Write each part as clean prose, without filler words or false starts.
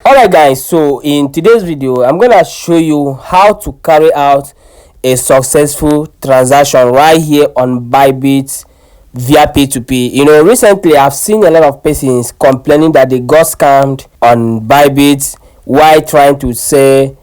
Alright guys, so in today's video I'm gonna show you how to carry out a successful transaction right here on Bybit via P2P. Recently I've seen a lot of persons complaining that they got scammed on Bybit while trying to sell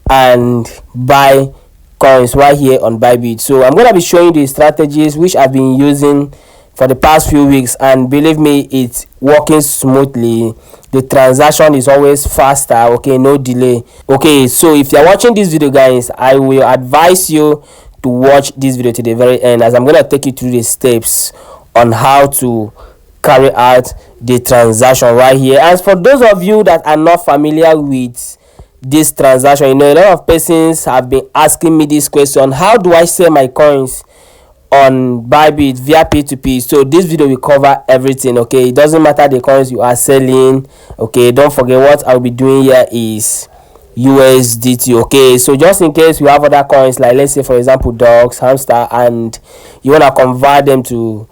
and buy coins right here on Bybit. So I'm gonna be showing you the strategies which I've been using for the past few weeks, and believe me, it's working smoothly. The transaction is always faster, okay, no delay. Okay, so if you're watching this video guys, I will advise you to watch this video to the very end, as I'm going to take you through the steps on how to carry out the transaction right here. As for those of you that are not familiar with this transaction, a lot of persons have been asking me this question: how do I sell my coins on Bybit via P2P? So this video will cover everything. Okay, it doesn't matter the coins you are selling. Okay, don't forget what I'll be doing here is USDT. Okay, so just in case you have other coins, like let's say for example dogs, hamster, and you want to convert them to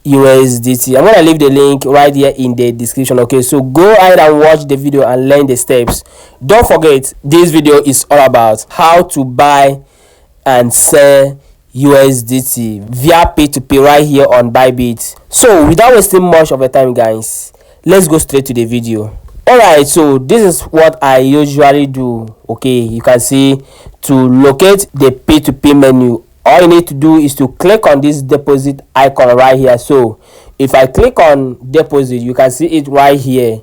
USDT, I'm gonna leave the link right here in the description. Okay, so go ahead and watch the video and learn the steps. Don't forget, this video is all about how to buy and sell USDT via P2P right here on Bybit. So without wasting much of your time guys, let's go straight to the video. Alright, so this is what I usually do. Okay, you can see, to locate the P2P menu, all you need to do is to click on this deposit icon right here. So if I click on deposit, you can see it right here,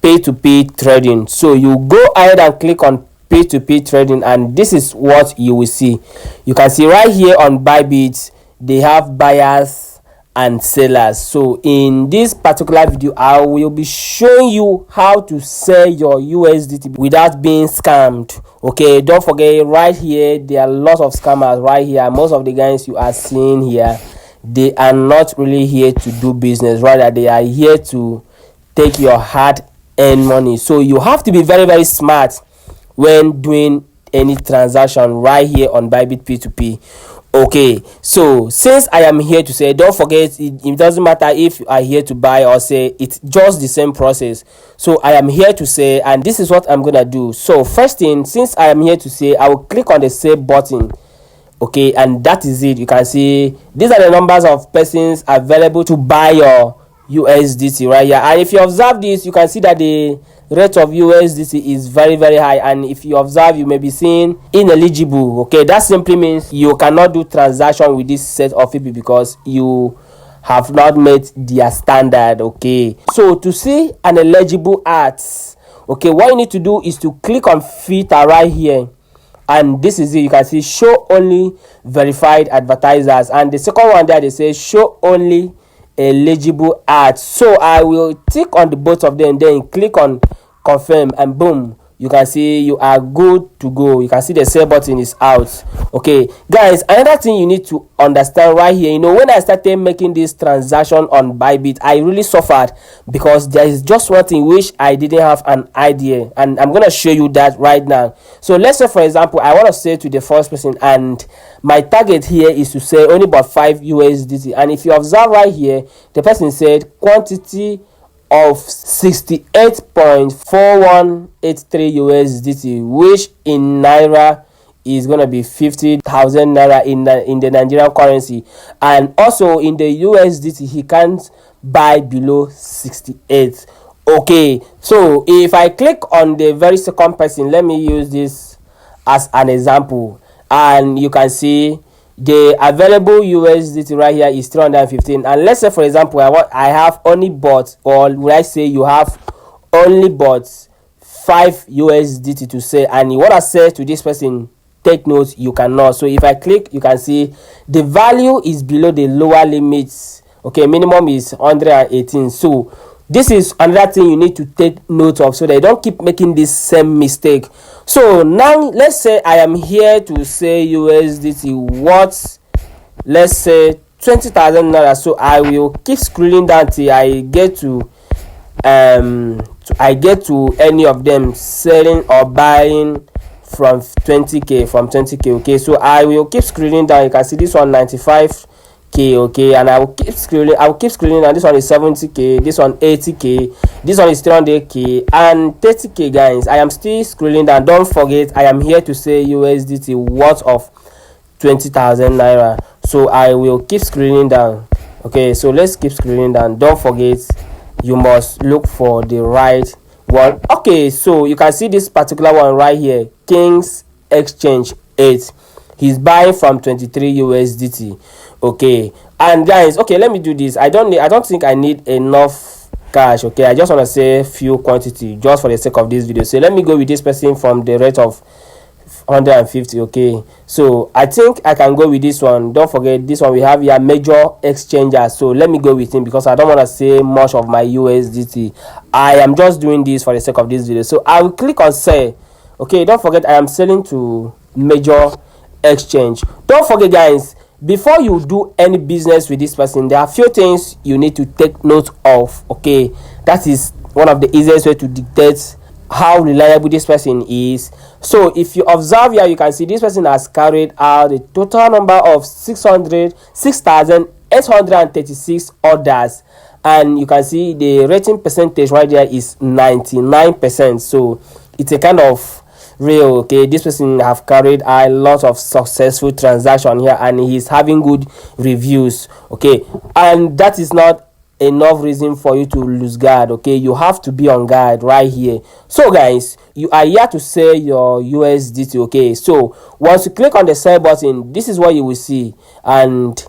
P2P trading. So you go ahead and click on P2P trading, and this is what you will see. You can see right here on Bybit they have buyers and sellers. So in this particular video I will be showing you how to sell your USDT without being scammed. Okay, don't forget, right here there are lots of scammers right here. Most of the guys you are seeing here, they are not really here to do business, rather they are here to take your hard-earned money. So you have to be very smart when doing any transaction right here on Bybit P2P. Okay, so since I am here to say, don't forget, it doesn't matter if you are here to buy or say, it's just the same process. So I am here to say, and this is what I'm gonna do. So first thing, since I am here to say, I will click on the save button. Okay, and that is it. You can see these are the numbers of persons available to buy your USDT right here. And if you observe this, you can see that the rate of USDT is very high, and if you observe, you may be seeing ineligible. Okay, that simply means you cannot do transaction with this set of people because you have not met their standard. Okay, so to see an eligible ads, okay, what you need to do is to click on filter right here, and this is it. You can see show only verified advertisers, and the second one there they say show only eligible ads. So I will tick on the both of them, then click on confirm, and boom, you can see you are good to go. You can see the sell button is out. Okay guys, another thing you need to understand right here, when I started making this transaction on Bybit, I really suffered because there is just one thing which I didn't have an idea, and I'm gonna show you that right now. So let's say for example I want to say to the first person, and my target here is to sell only about 5 USDT, and if you observe right here, the person said quantity of 68.4183 USDT, which in naira is gonna be 50,000 naira in the Nigerian currency, and also in the USDT he can't buy below 68. Okay, so if I click on the very second person, let me use this as an example, and you can see the available USDT right here is 315, and let's say for example I have only bought, or would I say you have only bought 5 USDT to sell, and you want to sell to this person, take note, you cannot. So if I click, you can see the value is below the lower limits. Okay, minimum is 118. So this is another thing you need to take note of, so they don't keep making this same mistake. So now let's say I am here to say USDT what, let's say 20,000 naira. So I will keep scrolling down till I get to any of them selling or buying from 20k. Okay, so I will keep scrolling down. You can see this one 95 okay, and I will keep scrolling, and this one is 70k, this one 80k, this one is 300k and 30k. guys, I am still scrolling down. Don't forget, I am here to say USDT worth of 20,000 naira, so I will keep scrolling down. Okay, so let's keep scrolling down. Don't forget, you must look for the right one. Okay, so you can see this particular one right here, King's Exchange 8. He's buying from 23 USDT. Okay, and guys, okay, let me do this. I don't think I need enough cash. Okay, I just want to say few quantity just for the sake of this video. So let me go with this person from the rate of 150. Okay, so I think I can go with this one. Don't forget, this one we have here, major exchanger. So let me go with him because I don't want to say much of my USDT. I am just doing this for the sake of this video. So I will click on sell. Okay, don't forget, I am selling to major exchange. Don't forget, guys, before you do any business with this person, there are few things you need to take note of. Okay, that is one of the easiest way to dictate how reliable this person is. So if you observe here, you can see this person has carried out a total number of 6,836 orders, and you can see the rating percentage right there is 99%. So it's a kind of real. Okay, this person have carried a lot of successful transaction here, and he's having good reviews. Okay, and that is not enough reason for you to lose guard. Okay, you have to be on guard right here. So guys, you are here to sell your USDT. Okay, so once you click on the sell button, this is what you will see, and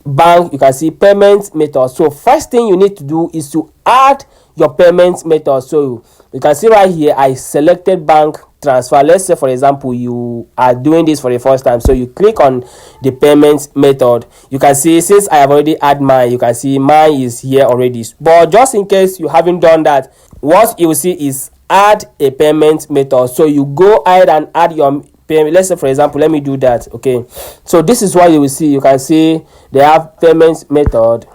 bank, you can see payment method. So first thing you need to do is to add your payment method. So you can see right here, I selected bank transfer. Let's say, for example, you are doing this for the first time, so you click on the payment method. You can see, since I have already added mine, you can see mine is here already. But just in case you haven't done that, what you will see is add a payment method. So you go ahead and add your payment. Let's say, for example, let me do that. Okay, so this is what you will see. You can see they have payment method.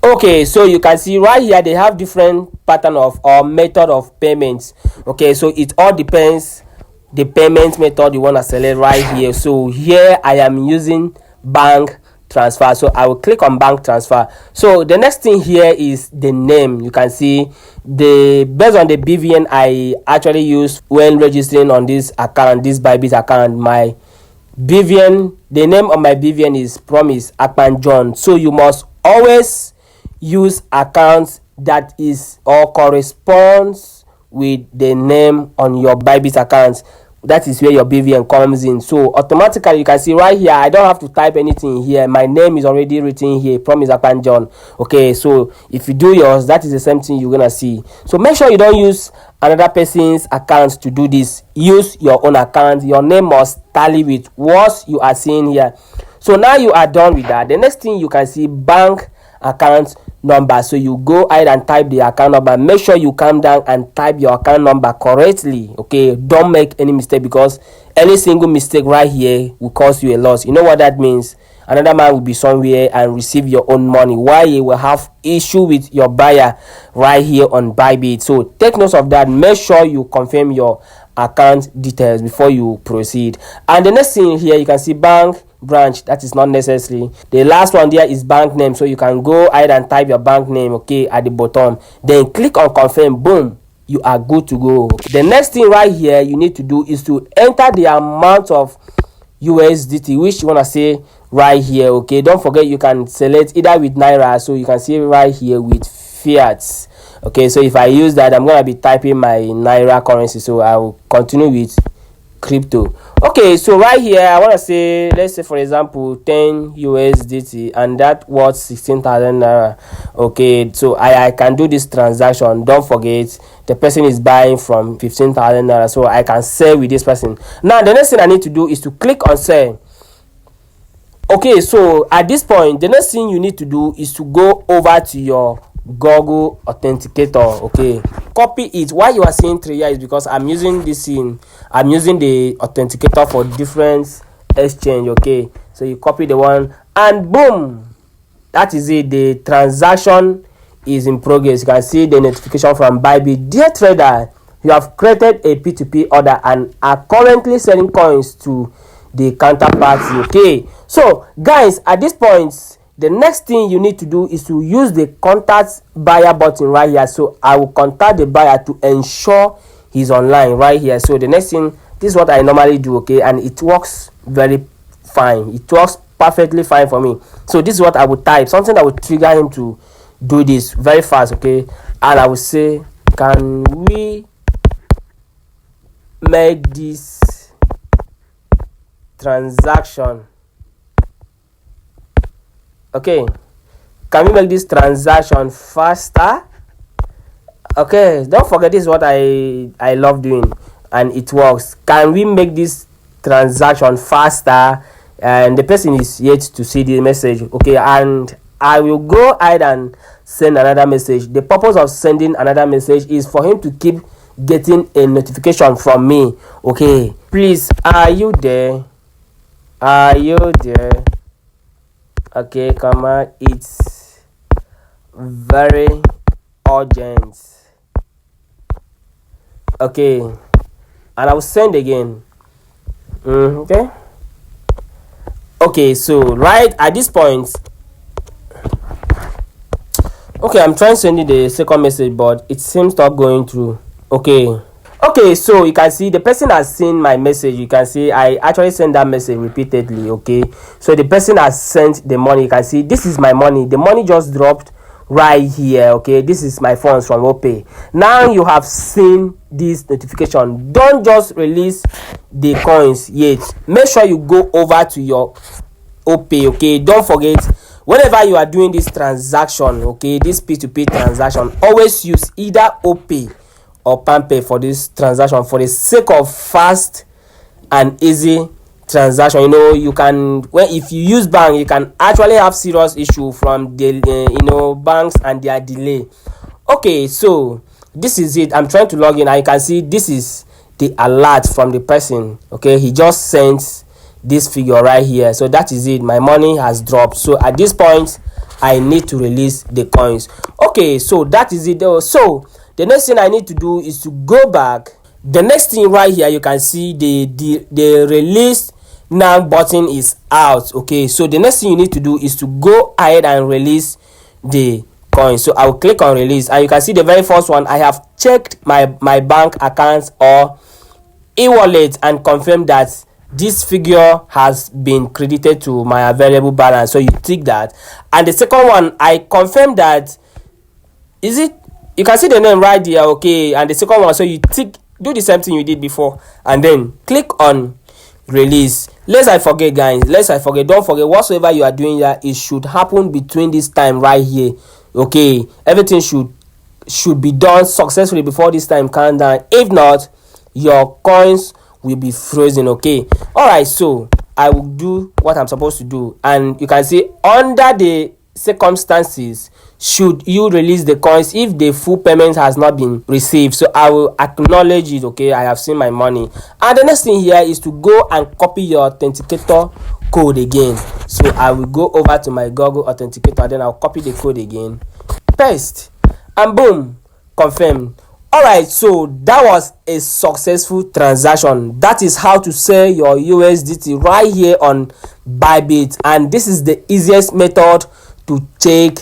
Okay, so you can see right here they have different pattern of or method of payments. Okay, so it all depends the payment method you want to select right here. So here I am using bank transfer, so I will click on bank transfer. So the next thing here is the name. You can see the based on the BVN I actually use when registering on this account, this Bybit account. My BVN, the name of my BVN is Promise Akpan John. So you must always use accounts that is or corresponds with the name on your Bybit account. That is where your BVN comes in. So automatically you can see right here, I don't have to type anything here. My name is already written here, Promise Akpan John. Okay, so if you do yours, that is the same thing you're gonna see. So make sure you don't use another person's account to do this. Use your own account. Your name must tally with what you are seeing here. So now you are done with that. The next thing you can see, bank account number. So you go ahead and type the account number. Make sure you come down and type your account number correctly. Okay, don't make any mistake, because any single mistake right here will cause you a loss. You know what that means? Another man will be somewhere and receive your own money, while you will have issue with your buyer right here on Bybit. So take note of that. Make sure you confirm your account details before you proceed. And the next thing here, you can see bank branch. That is not necessary. The last one there is bank name, so you can go ahead and type your bank name, okay, at the bottom, then click on confirm. Boom, you are good to go. The next thing right here you need to do is to enter the amount of USDT which you want to say right here. Okay, don't forget you can select either with naira, so you can see right here with fiat. Okay, so if I use that, I'm gonna be typing my naira currency, so I will continue with crypto. Okay, so right here I want to say, let's say for example 10 USDT, and that was 16,000 naira. Okay, so I can do this transaction. Don't forget the person is buying from 15,000 naira, so I can sell with this person. Now the next thing I need to do is to click on sell. Okay, so at this point the next thing you need to do is to go over to your Google Authenticator. Okay, copy it. Why you are seeing 3 here is because I'm using this I'm using the authenticator for different exchange. Okay, so you copy the one and boom, that is it. The transaction is in progress. You can see the notification from Bybit. Dear trader, you have created a P2P order and are currently selling coins to the counterparty. Okay, so guys, at this point, the next thing you need to do is to use the contact buyer button right here. So I will contact the buyer to ensure he's online right here. So the next thing, this is what I normally do, okay, and it works very fine. It works perfectly fine for me. So this is what I would type, something that would trigger him to do this very fast, okay, and I will say, can we make this transaction, okay, can we make this transaction faster? Okay, don't forget, this is what I love doing and it works. Can we make this transaction faster? And the person is yet to see the message, okay, and I will go ahead and send another message. The purpose of sending another message is for him to keep getting a notification from me. Okay, please, are you there? Are you there? Okay, come on, it's very urgent. Okay, and I will send again. Okay, so right at this point, okay, I'm trying sending the second message, but it seems not going through. Okay, so you can see the person has seen my message. You can see I actually sent that message repeatedly. Okay, so the person has sent the money. You can see this is my money. The money just dropped right here. Okay, this is my funds from OPay. Now you have seen this notification. Don't just release the coins yet. Make sure you go over to your OPay. Okay, don't forget, whenever you are doing this transaction, okay, this P2P transaction, always use either OPay or PalmPay for this transaction, for the sake of fast and easy transaction. You know, you can, when if you use bank, you can actually have serious issue from the banks and their delay. Okay, so this is it. I'm trying to log in and you can see this is the alert from the person. Okay, he just sent this figure right here. So that is it, my money has dropped. So at this point I need to release the coins. Okay, so that is it though. So the next thing I need to do is to go back. The next thing right here, you can see the release now button is out. Okay, so the next thing you need to do is to go ahead and release the coin. So I will click on release and you can see the very first one. I have checked my bank account or e-wallet and confirmed that this figure has been credited to my available balance. So you tick that. And the second one, I confirm that, is it, you can see the name right there, okay, and the second one, so you tick, do the same thing you did before and then click on release. Lest I forget, guys, don't forget, whatsoever you are doing here, it should happen between this time right here. Okay, everything should be done successfully before this time countdown. If not, your coins will be frozen. Okay, all right, so I will do what I'm supposed to do, and you can see under the circumstances, should you release the coins if the full payment has not been received. So I will acknowledge it. Okay, I have seen my money, and the next thing here is to go and copy your authenticator code again. So I will go over to my Google authenticator, then I'll copy the code again, paste, and boom, confirm. All right, so that was a successful transaction. That is how to sell your USDT right here on Bybit, and this is the easiest method to take.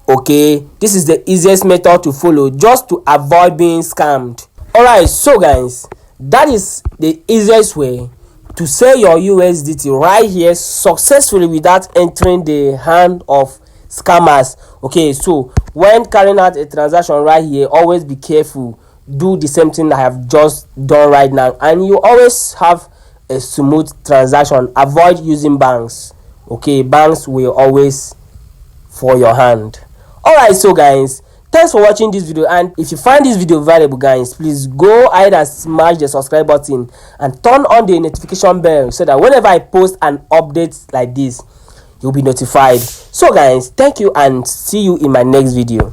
Okay, this is the easiest method to follow just to avoid being scammed. All right, so guys, that is the easiest way to sell your USDT right here successfully without entering the hand of scammers. Okay, so when carrying out a transaction right here, always be careful. Do the same thing I have just done right now, and you always have a smooth transaction. Avoid using banks. Okay, banks will always for your hand. All right, so guys, thanks for watching this video, and if you find this video valuable, guys, please go ahead and smash the subscribe button and turn on the notification bell so that whenever I post an update like this, you'll be notified. So guys, thank you and see you in my next video.